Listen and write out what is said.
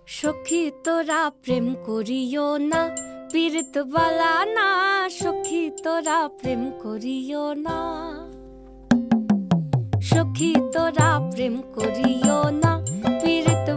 সখী তোরা প্রেম করিও না, পীড়িত বালা না। সখী তোরা প্রেম করিও না, সখী তোরা প্রেম করিও না, পীড়িত